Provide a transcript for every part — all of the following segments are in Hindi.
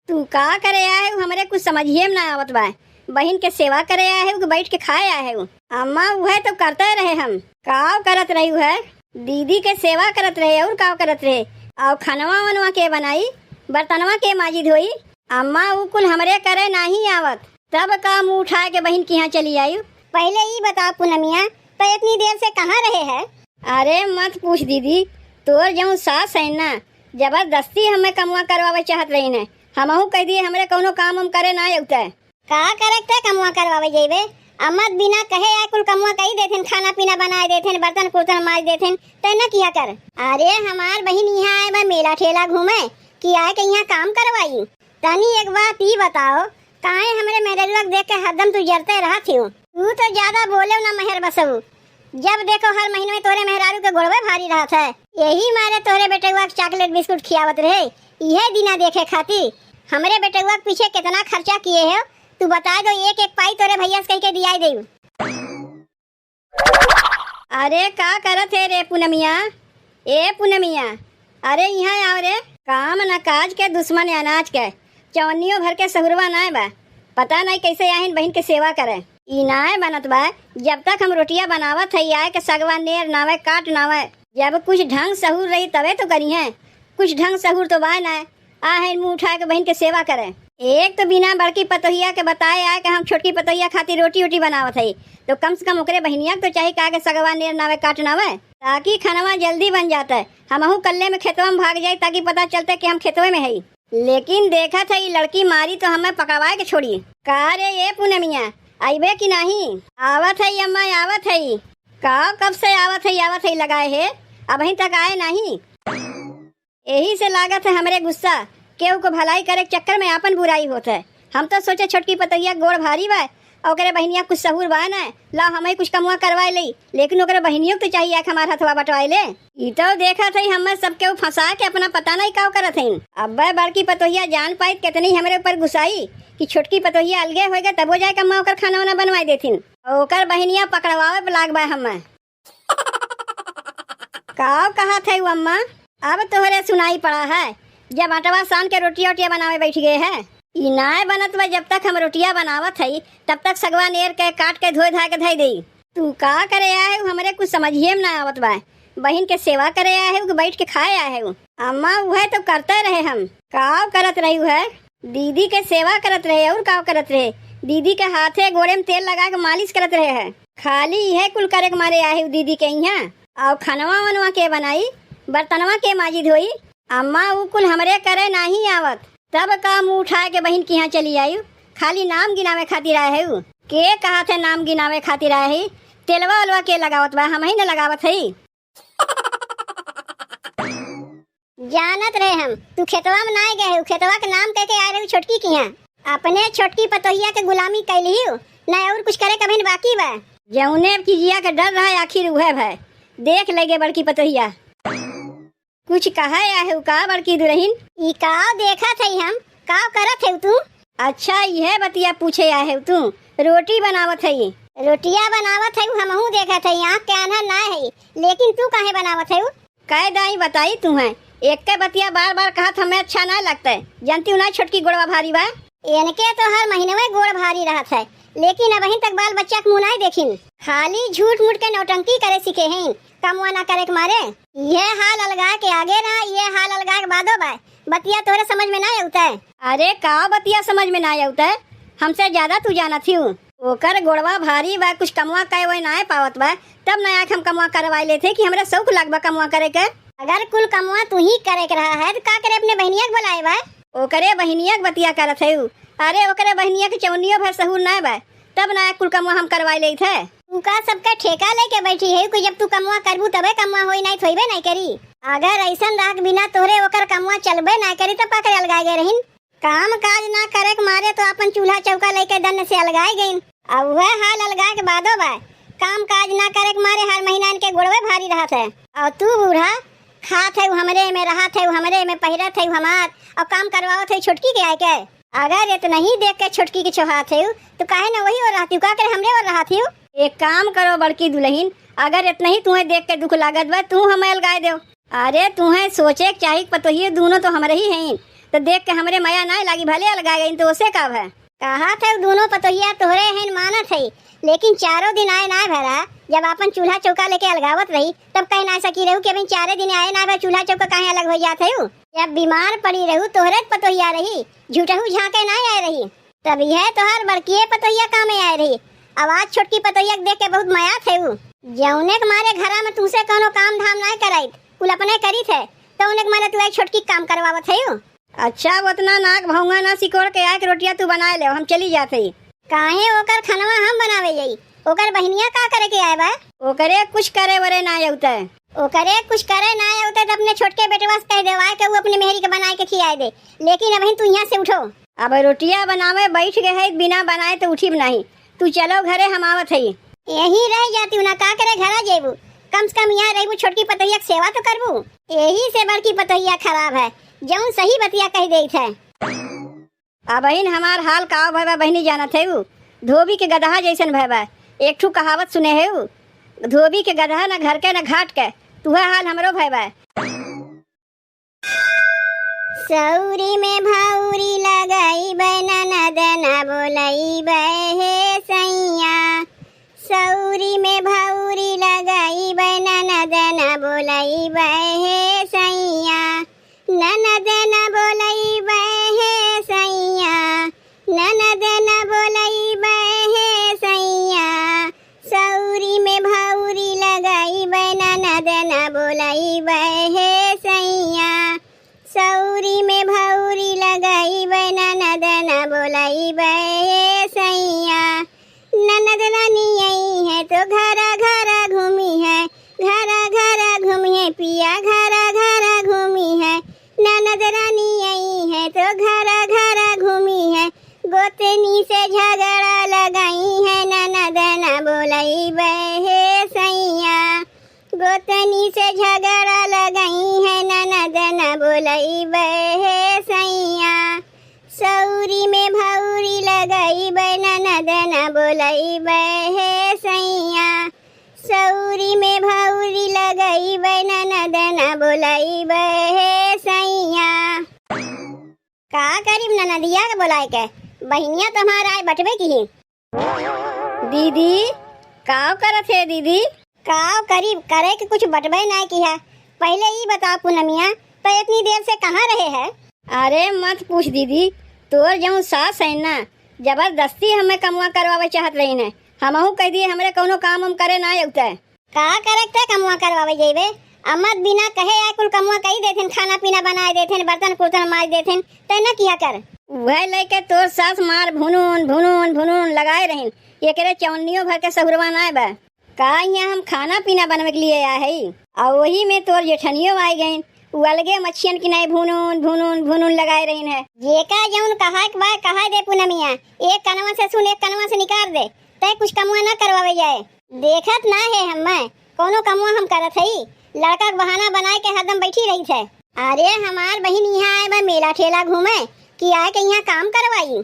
तू का करे आए हो? हमरे कुछ समझिए में ना आवत बा। बहन के सेवा करे आए हो कि बैठ के खाए आए हो? अम्मा वह तो करते रहे, हम काव करत रही है। दीदी के सेवा करत रहे और काव करत रहे। और खनवा वनवा के बनाई, बर्तनवा के माजी धोई। अम्मा वो कुल हमरे करे नहीं आवत, तब का मुँह उठा के बहन के यहाँ चली आई। पहले ही बता पूनमिया, तो इतनी देर से कहाँ रहे हैं? अरे मत पूछ दीदी, तोर जऊँ सास है ना, जबरदस्ती हमें कमुआ करवावे चाहत रही ने। हमहू कह दिए हमरे कोनो काम हम करे ना अउता। का करते कमुआ करवावे जेबे? अम्मा बिना कहे आए कुल कमुआ कही देथिन, खाना पीना बनाए देथिन, बर्तन कुर्तन माज देथिन, ते न किया कर। अरे हमार बहन यहाँ आए बा मेला ठेला घूमे कि आए के यहाँ काम करवाई? तनी एक बात ही बताओ, काहे हमरे मेहररुआ देख के हरदम तू जरते रहा थी? तू तो ज्यादा बोले ना मेहर बसऊ। जब देखो हर महीने में तोरे मेहरारू के गोड़वे भारी रहा था। यही मारे तोरे बेटुआ चॉकलेट बिस्कुट खियावत रहे, यह दिना देखे खातिर। हमरे बेटुआ के पीछे कितना खर्चा किए है तू बता दो, एक एक पाई तोरे भैया से कह के दिया दे। अरे का करत है रे पूनमिया? ए पूनमिया, अरे यहाँ आओ रे। काम न काज के दुश्मन अनाज के, चौनियों भर के सहुरवा नाय बा। पता नहीं कैसे आहिन बहन के सेवा करे। ई नाय बनत बा, जब तक हम रोटियां बनावत है आए के सगवा नेर नावे काट नावे। जब कुछ ढंग सहूर रही तबे तो करी है, कुछ ढंग सहूर तो बा ना। आहे मुँह उठा के बहन के सेवा करे। एक तो बिना बड़की पतोहिया के बताए आए कि हम छोटकी पतोहिया खातिर रोटी वोटी बनावत है, तो कम से कम ओकरे बहनिया तो चाहिए का के सगवा नेर नावे काट नावे, ताकि खानवा जल्दी बन जाता है। हमहू कल्ले में खेतवा में भाग जाए ताकि पता चलता कि हम खेतवे में है। लेकिन देखा था ये लड़की मारी तो हमें पकवाए के छोड़ी। का रे ये पूनमिया, आइबे कि नहीं? आवत है अम्मा, आवत है। का कब से आवत है लगाए है, अभी तक आए नहीं। यही से लागत है हमरे गुस्सा, केहू को भलाई करे के चक्कर में आपन बुराई होता है। हम तो सोचे छोटकी पतैया गोड़ भारी बा और ओकरे बहनिया कुछ सहूर बा ना, ला हमें कुछ कमुआ करवाए ले। लेकिन ओकरे बहनियों तो चाहिए कि हमार हथवा बटवाए ले। ई तो देखा थे हमें सबके फंसा के अपना पता नहीं का करत है। अब बड़की पतोहिया जान पाई कितनी हमरे ऊपर गुस्साई कि छोटकी पतोहिया अलगे हो गए, तब हो जाए कम्मा ओकर खाना वाना बनवाए देथिन। ओकर बहनिया पकड़वावे पे लाग बा हमें। का कहा थे अम्मा? अब तोहरे सुनाई पड़ा है, जब आटवा सान के रोटिया वोटिया बनावे बैठ गए है। ई नाय बनत बा, जब तक हम रोटिया बनावत है तब तक सगवा नेर के काट के धोए धा के धई दई। तू का करे आए हो? हमरे कुछ समझिए में ना आवत बा। बहन के सेवा करे आए हो कि बैठ के खाए आए हो? अम्मा वह तो करते रहे, हम काव करत रही है। दीदी के सेवा करत रहे और काव करत रहे। दीदी के हाथे गोड़े में तेल लगा के मालिश करत रहे है। खाली यह कुल करे के मारे आए हो दीदी के यहाँ। और खनवा वनवा के बनाई, बर्तनवा के माजी धोई। अम्मा वो कुल हमरे करे नहीं आवत, तब का मुँह उठा के बहन के यहाँ चली आई। खाली नाम गिनावे खातिर आए है। के कहा थे नाम गिनावे खातिर आए है? तेलवा अलवा के लगावत बा, हम ही न लगावत है। जानत रहे हम तू खेतवा में ना गए हो, खेतवा के नाम कह के आ रहे हो छोटकी की यहाँ। अपने छोटकी पतोहिया के गुलामी कैली हो ना, और कुछ करे कभी बाकी बा? जौने की जिया के डर रहा आखिर वह है। देख लगे बड़की पतोहिया, कुछ कहा है का बड़की दुल्हन? ई का देखा थे हम, का करत है तू? अच्छा यह बतिया पूछे आए है तू? रोटी बनावत है। रोटिया बनावत है हमहू देखा थे, यहाँ के आना ना है, लेकिन तू काहे बनावत है? कह दाई बताई तू है, एक के बतिया बार बार कहा हमें अच्छा ना लगता है। जानती हूँ ना छोटकी गोड़वा भारी बा। इनके तो हर महीने में गोड़ भारी रहा है, लेकिन अब तक बाल बच्चा के मुँह नहीं देखिन। खाली झूठ मूठ के नौटंकी करे सीखे हैं, कमुआ ना करे के मारे। ये हाल अलगा के आगे ना, ये हाल अलगा के बादो बा। बतिया तोरे समझ में ना आता है। अरे का बतिया समझ में ना आता है? हमसे ज्यादा तू जाना थी। ओकर गोड़वा भारी बा, कुछ कमुआ कहे वही ना पावत बा, तब नया हम कमुआ करवाई लेते कि हमरे शौक लग बा कमुआ करे के। अगर कुल कमुआ तू ही करे के रहा है तो का करे अपने बहनिया के बुलाए बा? ओकरे बहनिया के बतिया करत है। अरे ओकरे बहनिया के चौनियों भर सहूर ना बा, तब नया कुल कमुआ हम करवाई ले थे। तू का सबका ठेका लेके बैठी है कि जब तू कमुआ करबू तबे कमुआ होई नहीं थोइबे नहीं करी। अगर ऐसन राख बिना तोरे ओकर कमुआ चलबे नहीं करी तो पकड़े अलगाए गए रहीन। काम काज ना करे के मारे तो अपन चूल्हा चौका लेके दन से अलगाए गईन। अब वह हाल अलगाए के बादो बा, काम काज ना करे के मारे हर महीना इनके गोड़वे भारी रहत है। और तू बूढ़ा खात है हमरे में, रहत है हमरे में, पहिरत है हमार, और काम करवावत है छोटकी के आए के। अगर इतना ही देख के छोटकी के छोहात है तो काहे ना वही और रहती का करे हमरे और रहती। एक काम करो बड़की दुल्हन, अगर इतना ही तुम्हें देख के दुख लागत बा, तू हमें अलगाए दो। अरे तुम्हें सोचे चाहिए पतोहिए दोनों तो हमारे ही हैं, तो देख के हमरे माया ना लागी, भले अलगा गई तो उसे का है। कहा थे दोनों पतोहिया तोहरे हैं मानत है, लेकिन चारों दिन आए ना भरा। जब अपन चूल्हा चौका लेके अलगावत रही तब कह ना सकी रहू कि अभी 4 दिन आए ना भरा, चूल्हा चौका कहे अलग हो जाते हूँ। जब बीमार पड़ी रहू तोहरे पतोहिया रही, झूठहू झाके ना आए रही। तब यह तोहर बड़किए पतोहिया काम में आए रही। आवाज छोटकी पतोहिया देख के बहुत माया थे उ। जौने के मारे घरा में तुमसे कोनो काम धाम ना कराई, कुल अपने करी थे, तो उन्हें मारे तू छोटकी काम करवावत है। अच्छा उतना नाक भौंगा ना सिकोड़ के आए के रोटिया तू बनाए ले, हम चली जाते। काहे ओकर खनवा हम बनावे जाई, ओकर बहनिया का करे के आए बा? ओकरे कुछ करे वरे ना आउता है। ओकरे कुछ करे ना आउता तो अपने छोटके बेटवा से कह देवाए के वो अपनी मेहरी के बनाए के खियाए दे। लेकिन अभी तू यहाँ से उठो। अब रोटिया बनावे बैठ गए है, बिना बनाए तो उठी नहीं। तू चलो घरे, हम आवत है। यही रह जाती ना, का करे घरा जेबू, कम से कम यहाँ रहबू, छोटकी पतोहिया की सेवा तो करबू। यही से बड़की पतोहिया खराब है, जौन सही बतिया कह दे थे। अब बहन हमार हाल का भैया बहनी जाना थे। धोबी के गदहा जैसन भैया, एक ठू कहावत सुने है, धोबी के गदहा न घर के न घाट के, तुहा हाल हमरो भैया। सौरी में भाउरी लगाई ननद न बोलाई बहे सैया, सौरी में भाउरी लगाई ननद न बोलाई बहे सैया, ननद न बोलाई बहे सैया, ननद न बोलाई बहे सैया, सौरी में भाउरी लगाई ननद न बोलाई बहे सैया, सौरी में भाउरी लगाई ननद न बोलाई बहे सैया, ननद रानी आई है तो घरा घरा घूमी है, घरा घरा घूमी है पिया, घरा घरा घूमी है, ननद रानी आई है तो घरा घरा घूमी है, गोतनी से झगड़ा लगाई है, ननद न बोलाई बहे सैया, गोतनी से झगड़ा लगाई है, ननद न बोलाई बहे सैया, सौरी में भाउरी लगाई ननद न बोलाई बहे सैया, सौरी में भाउरी लगाई ननद न बोलाई बहे सैया। का करीब ननदिया के बोलाए के, बहनिया तुम्हारा आए बटवे की ही। दीदी काव करत है दीदी? काव करीब करे के कुछ बटवे ना की है। पहले ही बता पूनमिया, तो इतनी देर से कहाँ रहे है? अरे मत पूछ दीदी, तोर जऊँ सास है ना, जबरदस्ती हमें कमुआ करवावे चाहत रही है। हमहू कह दिए हमरे कोनो काम हम करे ना अउता है। का करते कमुआ करवावे जेबे? अमत बिना कहे आए कुल कमुआ कही देथिन, खाना पीना बनाए देथिन, बर्तन कुर्तन माज देथिन, तै न किया कर। वह लेके तोर सास मार भुनून भुनून भुनून लगाए रहीन, एकरे चौनियों भर के सहुरवा ना बा। का यहाँ हम खाना पीना बनवे के लिए आए है, और वही में तोर जेठनियों आई गईन, वो अलगे मच्छियन की नहीं भुनून भुनून भुनून लगाए रही है। जेका जौन कहा के बा कहा दे पूनमिया, एक कनवा से सुन एक कनवा से निकाल दे, तय कुछ कमुआ न करवावे जाए। देखत ना है हमें कोनो कमुआ हम करत हई, लड़का के बहाना बनाए के हरदम बैठी रही थे। अरे हमार बहन यहाँ आए बा मेला ठेला घूमे कि आए के यहाँ काम करवाई।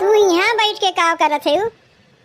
तू यहाँ बैठ के का करत है?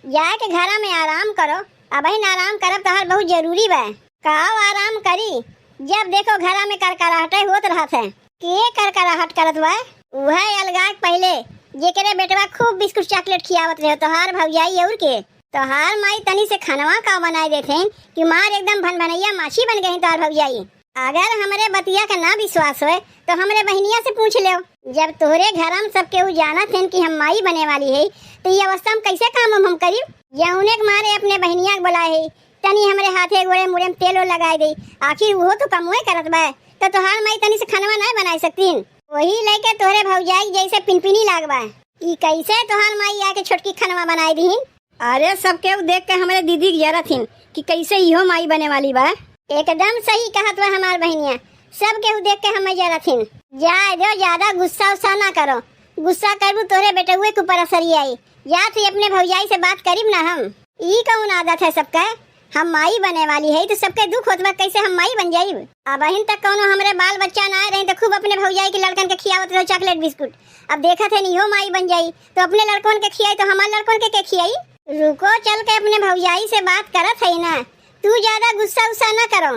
जाए के घरा में आराम करो। अब आराम करब तोहर बहुत जरूरी बा। काव आराम करी, जब देखो घरा में करकराहटे होत रहत है। के करकराहट करत बा? वह अलगा पहले जेकरे बेटवा खूब बिस्कुट चॉकलेट खियावत रहे, तोहार भौजाई और के तोहार माई तनी से खनवा का बनाए देथे कि मार एकदम भन भनैया माछी बन गई तोहार भौजाई। अगर हमरे बतिया का ना विश्वास होए तो हमरे बहनिया से पूछ ले। जब तोहरे घर में सब केहू जानत हैं कि हम माई बने वाली है, तो ये अवस्था में कैसे काम हम करी? यौने के मारे अपने बहनिया के बुलाए है, तनी हमरे हाथे गोड़े मुड़े में तेल लगाए दे। आखिर वो तो कमुए करत बा, तो तोहार माई तनी से खनवा नहीं बनाए सकतीन। वही लेके तोहरे भौजाई जैसे पिनपिनी लागबा। ई कैसे तोहार माई आके छोटकी खनवा बनाए दीन? अरे सब केहू देख के हमारे दीदी की जरा थीन कि कैसे इहो माई बने वाली बा। एकदम सही कहत बा हमार बहनिया, सब केहू देख के हमें जरा थीन। जाए दो, ज्यादा गुस्सा उस्सा ना करो, गुस्सा करबू तोहरे बेटुए के ऊपर असर आई। या तो अपने भौजाई से बात करीब ना हम। ई कौन आदत है सबका? हम माई बने वाली है तो सबके दुख होत बा, कैसे हम माई बन जाई? अब अहिन तक कौनो हमरे बाल बच्चा ना रहे तो खूब अपने भौजाई के लड़कन के खियावत रहो चॉकलेट बिस्कुट। अब देखा थे इहो माई बन जाई तो अपने लड़कन के खियाई तो हमारे लड़कन के खियाई। रुको, चल के अपने भौजाई से बात करत है ना, तू ज्यादा गुस्सा उस्सा ना करो।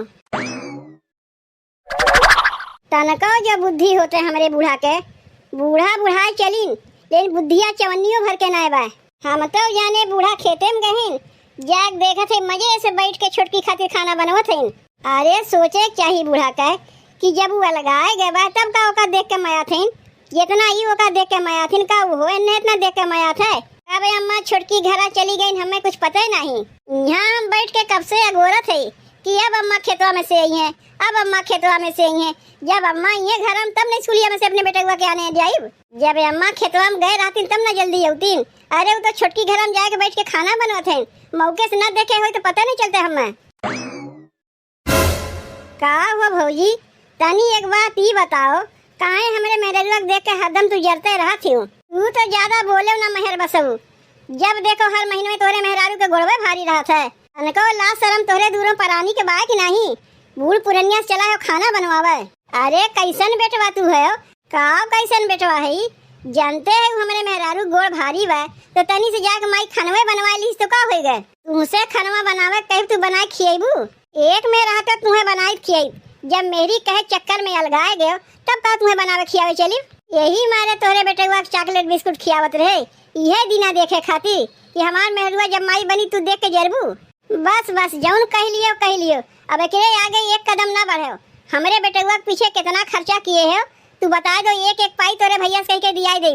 तनको जो बुद्धि होते हमरे बूढ़ा के, बूढ़ा बुढ़ाए चलीन लेकिन बुद्धिया चवन्नियों भर के नाय बा। हम तो जाने बूढ़ा खेते में गहीन जाग देखत है मजे से बैठ के छोटकी खातिर खाना बनवत हईन। अरे सोचे चाहिए बूढ़ा का कि जब वो अलगाए गए बा तब का ओका देख के माया थीन, जितना ही ओका देख के माया थीन का वो इन्हें इतना देख के माया थे। अब अम्मा छोटकी घरा चली गई हमें कुछ पता ही नहीं। यहाँ हम बैठ के कब से अगोरत है कि अब अम्मा खेतवा में से आई हैं, अब अम्मा खेतवा में से आई हैं। जब अम्मा ये घर हम तब नहीं स्कूलिया में से अपने बेटे के आने जाइब। जब अम्मा खेतवा में गए रहती तब न जल्दी औतीन। अरे वो तो छोटकी घर में जाके बैठ के खाना बनवत हैं, मौके से न देखे हो तो पता नहीं चलता हमें। का हुआ भौजी तनी एक बात ही बताओ, काहे हमरे मेहरुआ देख के हरदम तू जरते रहा थी? तू तो ज्यादा बोले ना मेहर बसऊ, जब देखो हर महीने में तोरे मेहरारू के गोड़वे भारी रहा था। अनको ला शरम तोरे दूरों परानी के बाय कि नहीं? बूढ़ पुरनिया चला है खाना बनवावे। अरे कैसन बेटवा तू है? का कैसन बेटवा है? जानते है हमारे मेहरारू गोड़ भारी बा तो तनी से जाके माई खनवे बनवा ली तो का हो गए? तुमसे खनवा बनावे कहीं तू बनाए खियाबू? एक में रहता तुम्हें बनाई खियाई, जब मेरी कहे चक्कर में अलगाए गए तब का तुम्हें बनावे खियावे चली। यही मारे तोरे बेटे को चॉकलेट बिस्कुट खियावत रहे, यह दिना देखे खातिर कि हमार मेहरुआ जब माई बनी तू देख के जरबू। बस बस जौन कह लियो, अब अकेले आगे एक कदम ना बढ़े। हमरे बेटे के पीछे कितना खर्चा किए हो तू बता दो, एक एक पाई तोरे भैया से कह के दिया दे।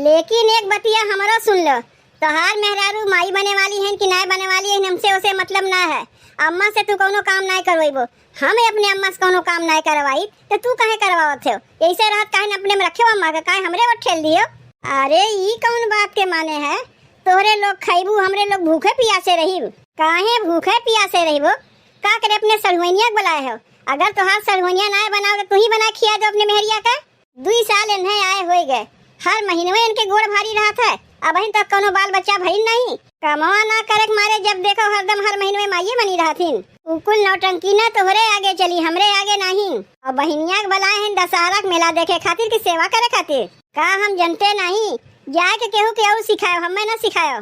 लेकिन एक बतिया हमारा सुन लो, तोहार मेहरारू माई बने वाली है कि नहीं बने वाली है हमसे उसे मतलब ना है। अम्मा से तू कोनो काम नहीं करवाइबो, हमें अपने अम्मा से कोनो काम नहीं करवाई तो तू काहे करवावत हो? ऐसे रात काहे अपने में रखे अम्मा का काहे हमरे वो ठेल दियो? अरे ई कौन बात के माने है? तोरे लोग खाइबू हमरे लोग भूखे प्यासे रहीब। काहे भूखे प्यासे रहीबो? का करे अपने सलवनिया बुलाए हो? अगर तोहार सलवनिया ना बनाओ तो तू ही बना खिया दो अपने मेहरिया का। 2 साल इन्हें आए हुए गए, हर महीने में इनके गोड़ भारी रहा था, अब अभी तक कोनो बाल बच्चा भइल नहीं। कमावा ना करे मारे जब देखो हरदम हर महीने में माइये बनी रहा थी। उकुल नौटंकी ना तोहरे आगे चली, हमरे आगे नहीं। और बहिनिया बुलाए हैं दशहरा मेला देखे खातिर की सेवा करे खातिर। का हम जनते नहीं? जाके केहू के और सिखाओ, हमें ना सिखाओ।